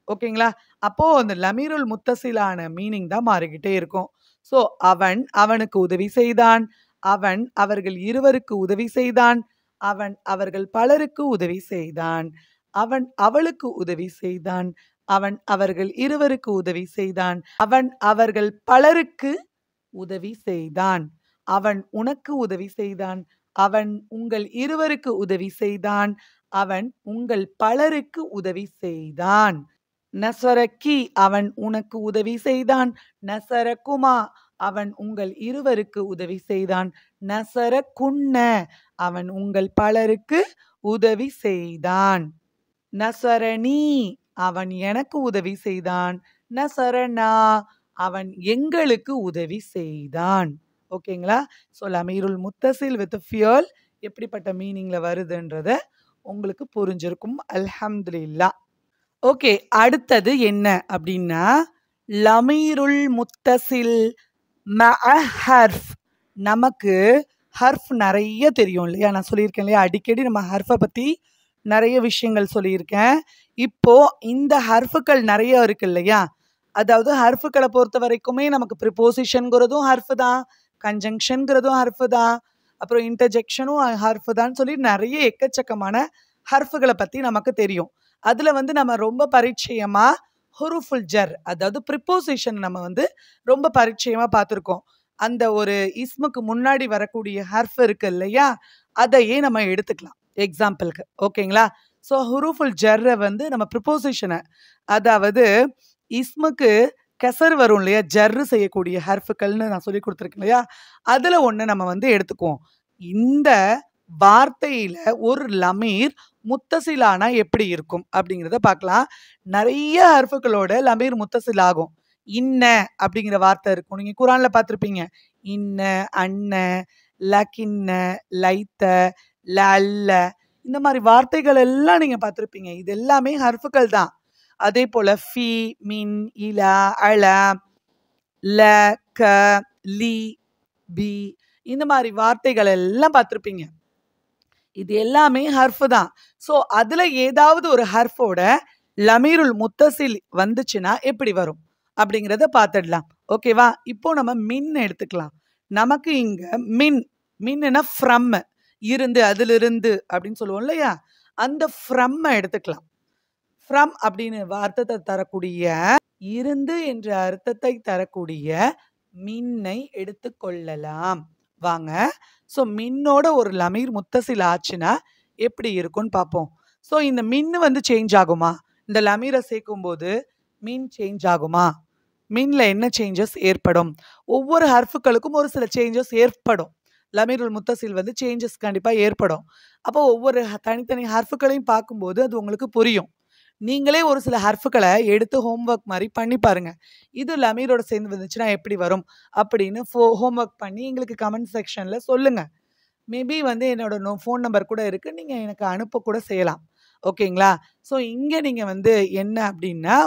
[SPEAKER 1] ஓகேங்களா? அப்போ அந்த லமீருல் முத்தசிலான மீனிங் தான் மாறிக்கிட்டே இருக்கும். ஸோ அவன் அவனுக்கு உதவி செய்தான், அவன் அவர்கள் இருவருக்கு உதவி செய்தான், அவன் அவர்கள் பலருக்கு உதவி செய்தான். அவன் அவளுக்கு உதவி செய்தான். அவன் அவர்கள் இருவருக்கு உதவி செய்தான். அவன் அவர்கள் பலருக்கு உதவி செய்தான். அவன் உனக்கு உதவி செய்தான். அவன் உங்கள் இருவருக்கு உதவி செய்தான். அவன் உங்கள் பலருக்கு உதவி செய்தான். நசரக்கி அவன் உனக்கு உதவி செய்தான். நசரக்குமா அவன் உங்கள் இருவருக்கு உதவி செய்தான். நசரக்குன்ன அவன் உங்கள் பலருக்கு உதவி செய்தான். நசரணி அவன் எனக்கு உதவி செய்தான். நசரணா அவன் எங்களுக்கு உதவி செய்தான். ஓகேங்களா? ஸோ லமீருல் முத்தசில் வித் ஃபியல் எப்படிப்பட்ட மீனிங்ல வருதுன்றத உங்களுக்கு புரிஞ்சிருக்கும். அல்ஹம்துலில்லாஹ். ஓகே, அடுத்தது என்ன அப்படின்னா லமீருல் முத்தசில் மஅ ஹர்ஃப். நமக்கு ஹர்ஃப் நிறைய தெரியும் இல்லையா? நான் சொல்லியிருக்கேன் இல்லையா, அடிக்கடி நம்ம ஹர்ஃபை பற்றி நிறைய விஷயங்கள் சொல்லியிருக்கேன். இப்போ இந்த ஹர்ஃபுக்கள் நிறைய இருக்கு இல்லையா? அதாவது ஹர்ஃபுக்களை பொறுத்த வரைக்குமே நமக்கு ப்ரிப்போசிஷன்ங்கிறதும் ஹர்ஃபு தான், கன்ஜங்ஷன்ங்கிறதும் ஹர்ஃபு தான், அப்புறம் இன்டர்ஜெக்ஷனும் ஹர்ஃபு தான் சொல்லி நிறைய எக்கச்சக்கமான ஹர்ஃபுகளை பற்றி நமக்கு தெரியும். அதில் நம்ம ரொம்ப பரிச்சயமாக ஹுருஃபுல் ஜர், அதாவது ப்ரிப்போசிஷன் நம்ம ரொம்ப பரிச்சயமாக பார்த்துருக்கோம். அந்த ஒரு இஸ்முக்கு முன்னாடி வரக்கூடிய ஹர்ஃப் இருக்கு இல்லையா, அதையே நம்ம எடுத்துக்கலாம் எக்ஸாம்பிளுக்கு. ஓகேங்களா? ஸோ ஹுருஃபுல் ஜர்ரை நம்ம ப்ரிப்போசிஷனை, அதாவது இஸ்முக்கு கெசர் வரும் இல்லையா, ஜர்ரு செய்யக்கூடிய ஹர்ஃபுக்கள்னு நான் சொல்லி கொடுத்துருக்கேன் இல்லையா, அதில் ஒன்று நம்ம எடுத்துக்குவோம். இந்த வார்த்தையில் ஒரு லமீர் முத்தசிலானா எப்படி இருக்கும் அப்படிங்கிறத பார்க்கலாம். நிறைய ஹர்ஃபுகளோட லமீர் முத்தசில் ஆகும். இன்ன அப்படிங்கிற வார்த்தை இருக்கும், நீங்கள் குரானில் பார்த்துருப்பீங்க. இன்ன, அன்ன, லக்கின்ன, லைத்த, லல்ல, இந்த மாதிரி வார்த்தைகள் எல்லாம் நீங்கள் பார்த்துருப்பீங்க. இது எல்லாமே ஹர்ஃபுகள் தான். அதே போல் ஃபி, மின், இலா, அல, ல, க, லி, பி, இந்த மாதிரி வார்த்தைகள் எல்லாம் பார்த்துருப்பீங்க. இது எல்லாமே ஹர்ஃபு தான். ஸோ அதில் ஏதாவது ஒரு ஹர்ஃபோட லமீருல் முத்தசில் வந்துச்சுன்னா எப்படி வரும் அப்படிங்கிறத பார்த்துடலாம். ஓகேவா? இப்போ நம்ம மின் எடுத்துக்கலாம். நமக்கு இங்கே மின்னுனா ஃப்ரம், இருந்து, அதிலிருந்து அப்படின்னு சொல்லுவோம் இல்லையா, அந்த ஃப்ரம்மை எடுத்துக்கலாம். ஃப்ரம் அப்படின்னு அர்த்தத்தை தரக்கூடிய, இருந்து என்ற அர்த்தத்தை தரக்கூடிய மின்னை எடுத்துக்கொள்ளலாம். வாங்க, ஸோ மின்னோட ஒரு லமீர் முத்தசில் ஆச்சுன்னா எப்படி இருக்கும்னு பார்ப்போம். ஸோ இந்த மின்னு சேஞ்ச் ஆகுமா? இந்த லமீரை சேர்க்கும் போது மின் சேஞ்ச் ஆகுமா? மின்ல என்ன சேஞ்சஸ் ஏற்படும்? ஒவ்வொரு ஹர்ஃபுக்களுக்கும் ஒரு சில சேஞ்சஸ் ஏற்படும். லமீருல் முத்தசில் சேஞ்சஸ் கண்டிப்பாக ஏற்படும். அப்போ ஒவ்வொரு தனித்தனி ஹர்ஃபுக்களையும் பார்க்கும்போது அது உங்களுக்கு புரியும். நீங்களே ஒரு சில ஹர்ஃபுகளை எடுத்து ஹோம்ஒர்க் மாதிரி பண்ணி பாருங்க. இது லமீரோட சேர்ந்து வந்துச்சுன்னா எப்படி வரும் அப்படின்னு ஹோம்ஒர்க் பண்ணி எங்களுக்கு கமெண்ட் செக்ஷனில் சொல்லுங்க. மேபி என்னோட ஃபோன் நம்பர் கூட இருக்கு, நீங்கள் எனக்கு அனுப்ப கூட செய்யலாம். ஓகேங்களா? ஸோ இங்கே நீங்கள் என்ன அப்படின்னா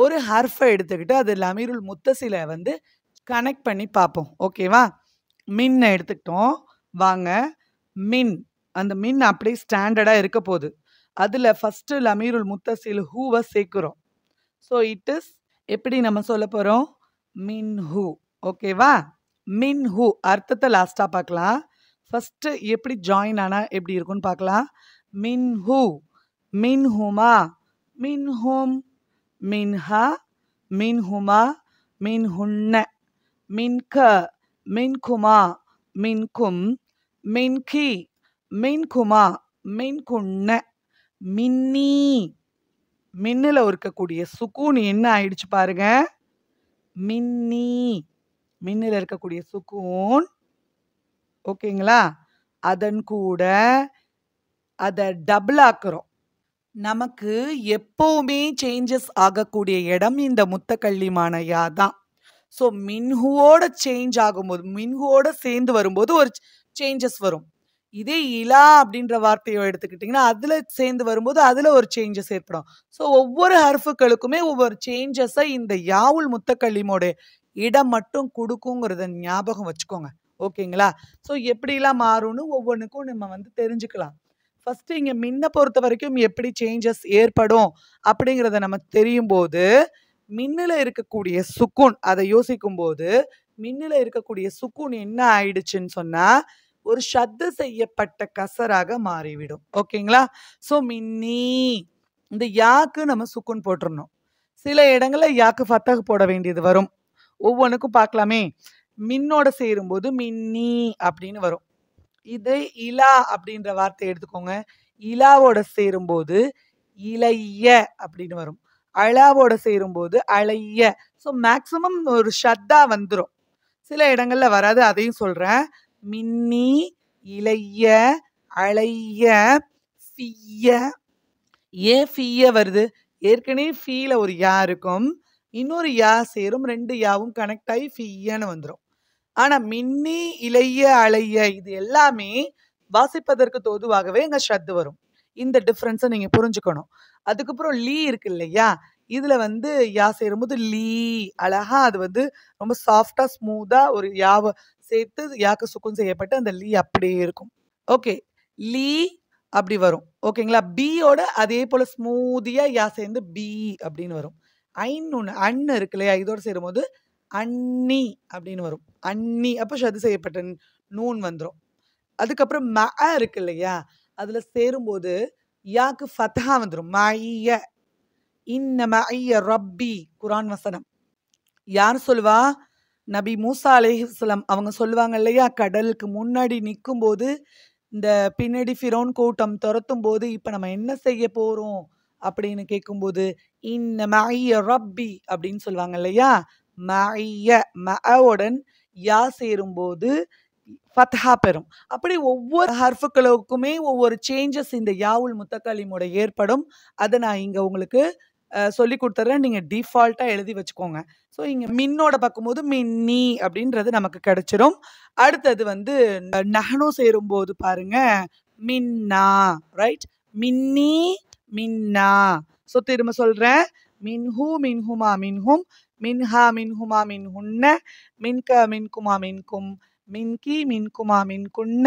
[SPEAKER 1] ஒரு ஹர்ஃபை எடுத்துக்கிட்டு அது லமீருல் முத்தசிலை கனெக்ட் பண்ணி பார்ப்போம். ஓகேவா? மின்னை எடுத்துக்கிட்டோம். வாங்க, மின், அந்த மின் அப்படியே ஸ்டாண்டர்டாக இருக்க போகுது. அதில் ஃபஸ்ட்டு லமீருல் முத்தசில் ஹூவை சேர்க்குறோம். ஸோ இட் இஸ் எப்படி நம்ம சொல்ல போகிறோம்? மின் ஹூ. ஓகேவா? மின் ஹூ அர்த்தத்தை லாஸ்ட்டாக பார்க்கலாம். ஃபஸ்ட்டு எப்படி ஜாயின் ஆனால் எப்படி இருக்குன்னு பார்க்கலாம். மின் ஹூ, மின் ஹுமா, மின் ஹும், மின்ஹா, மின் ஹுமா, மின் ஹுன்ன, மின்க, மின்குமா, மின்கும், மின்கி, மின்குமா, மின்குன்ன, மின்னி. மின்னில் இருக்கக்கூடிய சுக்கூன் என்ன ஆயிடுச்சு பாருங்க, மின்னி. மின்னில் இருக்கக்கூடிய சுக்கூன், ஓகேங்களா, அதன் கூட அதை டபுள் ஆக்குறோம். நமக்கு எப்பவுமே சேஞ்சஸ் ஆகக்கூடிய இடம் இந்த முத்தக்கல்லிமான யா தான். ஸோ மின்ஹுவோட சேஞ்ச் ஆகும்போது, மின்ஹுவோட சேர்ந்து வரும்போது ஒரு சேஞ்சஸ் வரும். இதே இலா அப்படின்ற வார்த்தையை எடுத்துக்கிட்டிங்கன்னா அதில் சேர்ந்து வரும்போது அதில் ஒரு சேஞ்சஸ் ஏற்படும். ஸோ ஒவ்வொரு ஹர்ஃபுக்களுக்குமே ஒவ்வொரு சேஞ்சஸை இந்த யாவுல் முத்தக்கல்லிமோட இடம் மட்டும் கொடுக்குங்கிறத ஞாபகம் வச்சுக்கோங்க. ஓகேங்களா? ஸோ எப்படிலாம் மாறும்னு ஒவ்வொன்றுக்கும் நம்ம தெரிஞ்சுக்கலாம். ஃபஸ்ட்டு இங்கே மின்னை பொறுத்த வரைக்கும் எப்படி சேஞ்சஸ் ஏற்படும் அப்படிங்கிறத நம்ம தெரியும் போது, மின்னில் இருக்கக்கூடிய சுக்கூன் அதை யோசிக்கும் போது, மின்னில் இருக்கக்கூடிய சுக்கூன் என்ன ஆயிடுச்சுன்னு சொன்னால் ஒரு ஷத்து செய்யப்பட்ட கசராக மாறிவிடும். ஓகேங்களா? ஸோ மின்னி இந்த யாக்கு நம்ம சுக்குன் போட்டுறணும். சில இடங்கள்ல யாக்கு ஃபத்தஹ் போட வேண்டியது வரும். ஒவ்வொன்றுக்கும் பார்க்கலாமே. மின்னோட சேரும்போது மின்னி அப்படின்னு வரும். இது இலா அப்படின்ற வார்த்தை எடுத்துக்கோங்க. இலாவோட சேரும்போது இலைய அப்படின்னு வரும். அழாவோட சேரும்போது அழைய. ஸோ மேக்சிமம் ஒரு ஷத்தா வந்துடும். சில இடங்கள்ல வராது, அதையும் சொல்றேன். மின்னி, இலைய, அழைய, ஃபிய்ய. ஏன் ஃபிய்ய வருது? ஏற்கனவே ஃபீல ஒரு யா இருக்கும், இன்னொரு யா சேரும், 2 யாவும் கனெக்ட் ஆகி ஃபிய்யன்னு வந்துடும். ஆனா மின்னி, இலைய, அழைய இது எல்லாமே வாசிப்பதற்கு தோதுவாகவே இங்க ஷத்து வரும். இந்த டிஃபரன்ஸை நீங்க புரிஞ்சுக்கணும். அதுக்கப்புறம் லீ இருக்கு இல்லையா, இதுல வந்து யா சேரும்போது லீ அழகா அது வந்து ரொம்ப சாஃப்டா ஸ்மூத்தா ஒரு யாவை சேர்த்து யாக்கு சுக்குன் செய்யப்பட்டு அந்த லீ அப்படியே இருக்கும். ஓகே, லீ அப்படி வரும். ஓகேங்களா? பியோட அதே போல ஸ்மூதியா யா சேர்ந்து பி அப்படின்னு வரும். ஐன்னு ஒன்று அன்னு இருக்கு இல்லையா, இதோட சேரும்போது அன்னி அப்படின்னு வரும். அன்னி அப்போ ஷது செய்யப்பட்ட நூன் வந்துடும். அதுக்கப்புறம் ம இருக்கு இல்லையா, அதுல சேரும்போது யாக்கு ஃபத்ஹா வந்துடும். மய்ய, இன்ன மய்ய ரப்பி. குரான் வசனம் யார் சொல்லுவா? நபி மூசா அலைஹிஸ்ஸலாம் அவங்க சொல்லுவாங்க இல்லையா, கடலுக்கு முன்னாடி நிற்கும் போது இந்த பின்னாடி ஃபிரௌன் கூட்டம் துரத்தும் போது இப்ப நம்ம என்ன செய்ய போறோம் அப்படின்னு கேட்கும்போது இன்ன மய்ய ரப்பி அப்படின்னு சொல்லுவாங்க இல்லையா. மய்ய மவுடன் யா சேரும்போது ஃபத்ஹா பெறும். அப்படி ஒவ்வொரு ஹர்ஃபுகளுக்குமே ஒவ்வொரு சேஞ்சஸ் இந்த யாவுல் முத்தக்கலிமோட ஏற்படும். அதை நான் இங்க உங்களுக்கு சொல்லி கொடுத்துட்றேன். நீங்க டிஃபால்ட்டா எழுதி வச்சுக்கோங்க. ஸோ இங்க மின்னோட பார்க்கும்போது மின்னி அப்படின்றது நமக்கு கிடைச்சிரும். அடுத்தது வந்து நஹ்னு சேரும்போது பாருங்க மின்னா, ரைட்? மின்னி மின்னா. ஸோ திரும்ப சொல்றேன். மின்ஹு மின்ஹுமா மின்ஹும், மின்ஹா மின்ஹுமா மின்ஹுன்ன, மின்க மின்குமா மின்கும், மின்கி மின்குமா மின்குன்ன,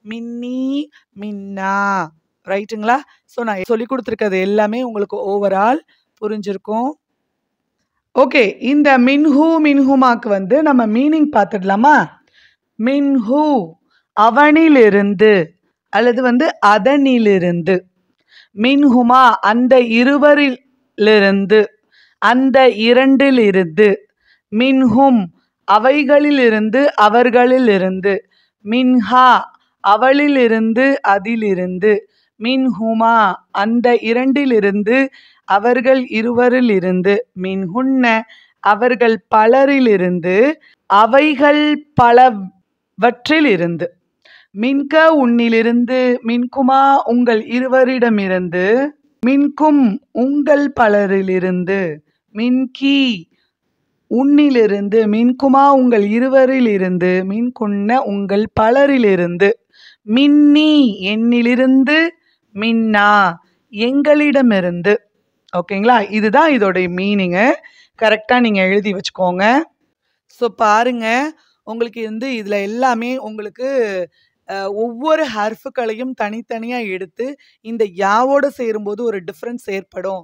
[SPEAKER 1] மின்னி மின்னா. ரைட்டுங்களா? ஸோ நான் சொல்லி கொடுத்துருக்கிறது எல்லாமே உங்களுக்கு ஓவரால் புரிஞ்சிருக்கும். ஓகே, இந்த மின்ஹு மின்ஹுமாக்கு வந்து நம்ம மீனிங் பார்த்துடலாமா? மின்ஹு அவனிலிருந்து அல்லது வந்து அதனிலிருந்து, மின்ஹுமா அந்த இருவரிலிருந்து, அந்த இரண்டிலிருந்து, மின்ஹும் அவைகளிலிருந்து அவர்களிலிருந்து, மின்ஹா அவளிலிருந்து அதிலிருந்து, மின்ஹுமா அந்த இரண்டிலிருந்து அவர்கள் இருவரிலிருந்து, மின்ஹுன்ன அவர்கள் பலரிலிருந்து, அவைகள் பலவற்றிலிருந்து, மின்க உன்னிலிருந்து, மின்குமா உங்கள் இருவரிடமிருந்து, மின்கும் உங்கள் பலரிலிருந்து, மின்கி உன்னிலிருந்து, மின்குமா உங்கள் இருவரிலிருந்து, மின்குன்ன உங்கள் பலரிலிருந்து, மின்னி என்னிலிருந்து, மின்னா எங்களிடமிருந்து. ஓகேங்களா? இதுதான் இதோடைய மீனிங்கு. கரெக்டாக நீங்கள் எழுதி வச்சுக்கோங்க. ஸோ பாருங்க, உங்களுக்கு வந்து இதில் எல்லாமே உங்களுக்கு ஒவ்வொரு ஹர்ஃபுகளையும் தனித்தனியாக எடுத்து இந்த யாவோட சேரும்போது ஒரு டிஃப்ரென்ஸ் ஏற்படும்,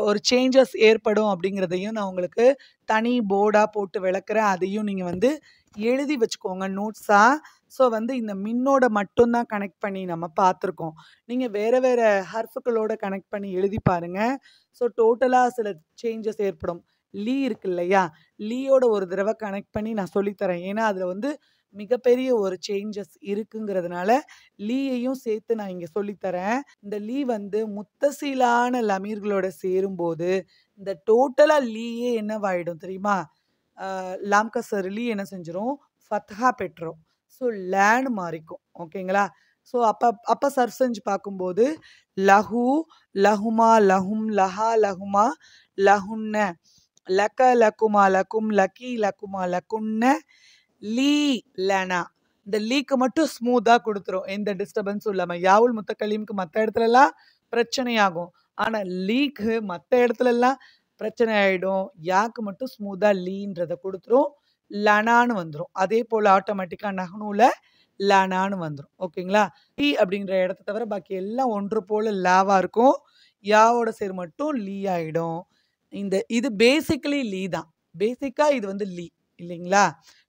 [SPEAKER 1] ஒரு சேஞ்சஸ் ஏற்படும் அப்படிங்கிறதையும் நான் உங்களுக்கு தனி போர்டாக போட்டு விளக்குறேன். அதையும் நீங்கள் வந்து எழுதி வச்சுக்கோங்க நோட்ஸாக. ஸோ வந்து இந்த மின்னோட மட்டும்தான் கனெக்ட் பண்ணி நம்ம பார்த்துருக்கோம். நீங்கள் வேறு வேறு ஹர்ஃபுகளோட கனெக்ட் பண்ணி எழுதி பாருங்கள். ஸோ டோட்டலாக சில சேஞ்சஸ் ஏற்படும். லீ இருக்கு இல்லையா, லீயோட ஒரு தடவை கனெக்ட் பண்ணி நான் சொல்லித்தரேன். ஏன்னா அதில் வந்து மிகப்பெரிய ஒரு சேஞ்சஸ் இருக்குங்கிறதுனால லீயையும் சேர்த்து நான் இங்கே சொல்லித்தரேன். இந்த லீ வந்து முத்தசிலான லமீர்களோட சேரும்போது இந்த டோட்டலாக லீயே என்னவாயிடும் தெரியுமா? லாம்கசர் லீ என்ன செஞ்சிடும்? ஃபத்ஹா பெற்றோம். ஸோ லேன்னு மாறிக்கும். ஓகேங்களா? ஸோ அப்போ சர்ஃப் செஞ்சு பார்க்கும்போது லஹு லஹுமா லஹும் லஹா லஹுமா லஹுன்ன, லக லக்குமா லக்கும் லக்கி லக்குமா லக்குன்ன, லீ லனா. இந்த லீக்கு மட்டும் ஸ்மூத்தாக கொடுத்துரும், எந்த டிஸ்டர்பன்ஸும் இல்லாமல். யாவுல் முத்தக்கலீமுக்கு மற்ற இடத்துலலாம் பிரச்சனையாகும், ஆனால் லீக்கு மற்ற இடத்துலலாம் பிரச்சனை ஆகிடும். யாக்கு மட்டும் ஸ்மூத்தாக லீன்றதை கொடுத்துரும், லனான்னு வந்துடும். அதே போல் ஆட்டோமேட்டிக்காக நஹ்னூல லனான்னு வந்துடும். ஓகேங்களா? லீ அப்படிங்கிற இடத்த தவிர பாக்கி எல்லாம் ஒன்று போல் லாவாக இருக்கும். யாவோட சேர் மட்டும் லீ ஆகிடும். இது பேசிக்கலி லீ தான். பேசிக்காக இது வந்து லீ இல்லைங்களா?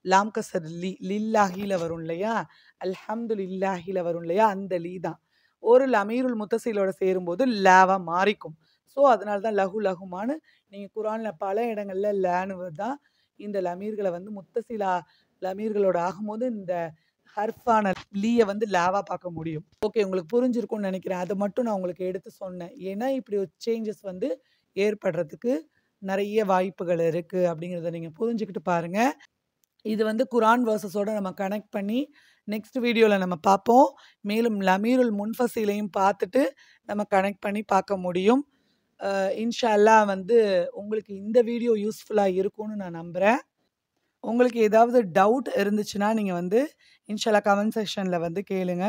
[SPEAKER 1] லாம்கசர் லீ லில்லாஹில வரும் இல்லையா, அல்ஹம்துலில்லாஹில வரும் இல்லையா, அந்த லீ தான். ஒரு லமீருல் முத்தசிலோட சேரும்போது லாவா மாறிக்கும். ஸோ அதனால தான் லஹு லஹுமான்னு நீங்க குர்ஆன்ல பல இடங்கள்ல லான்னு தான் இந்த லமீர்கள வந்து முத்தசிலா லமீர்களோட ஆகும்போது இந்த ஹர்ஃபான லீய வந்து லாவா பார்க்க முடியும். ஓகே, உங்களுக்கு புரிஞ்சிருக்கும்னு நினைக்கிறேன். அத மட்டும் நான் உங்களுக்கு எடுத்து சொன்னேன். ஏன்னா இப்படி ஒரு சேஞ்சஸ் வந்து ஏற்படுறதுக்கு நெறைய வாய்ப்புகள் இருக்கு அப்படிங்கிறத நீங்க புரிஞ்சுக்கிட்டு பாருங்க. இது வந்து குர்ஆன் வெர்ஸஸோட நம்ம கனெக்ட் பண்ணி நெக்ஸ்ட் வீடியோல நம்ம பார்ப்போம். மேலும் லமீருல் முன்ஃபஸிலையும் பார்த்துட்டு நம்ம கனெக்ட் பண்ணி பார்க்க முடியும். இன்ஷா அல்லாஹ் வந்து உங்களுக்கு இந்த வீடியோ யூஸ்ஃபுல்லா இருக்கும்னு நான் நம்புறேன். உங்களுக்கு ஏதாவது டவுட் இருந்துச்சுன்னா நீங்க வந்து இன்ஷா அல்லாஹ் கமெண்ட் செக்ஷன்ல வந்து கேளுங்க.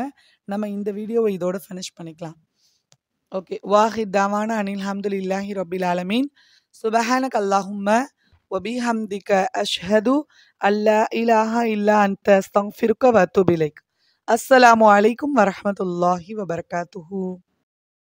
[SPEAKER 1] நம்ம இந்த வீடியோவை இதோட ஃபினிஷ் பண்ணிக்கலாம். ஓகே. வாஹித் தாவானா அனில் ஹம்துலில்லாஹி ரப்பில் ஆலமீன். சுப்ஹானக அல்லாஹும்ம வ பிஹம்திக அஷ்ஹது அல்லா இலாஹா இல்லா அன்த அஸ்தக்ஃபிருக வ அத்தூபு இலைக். அஸ்ஸலாமு அலைக்கும் வரஹ்மத்துல்லாஹி வ பரகாத்துஹு.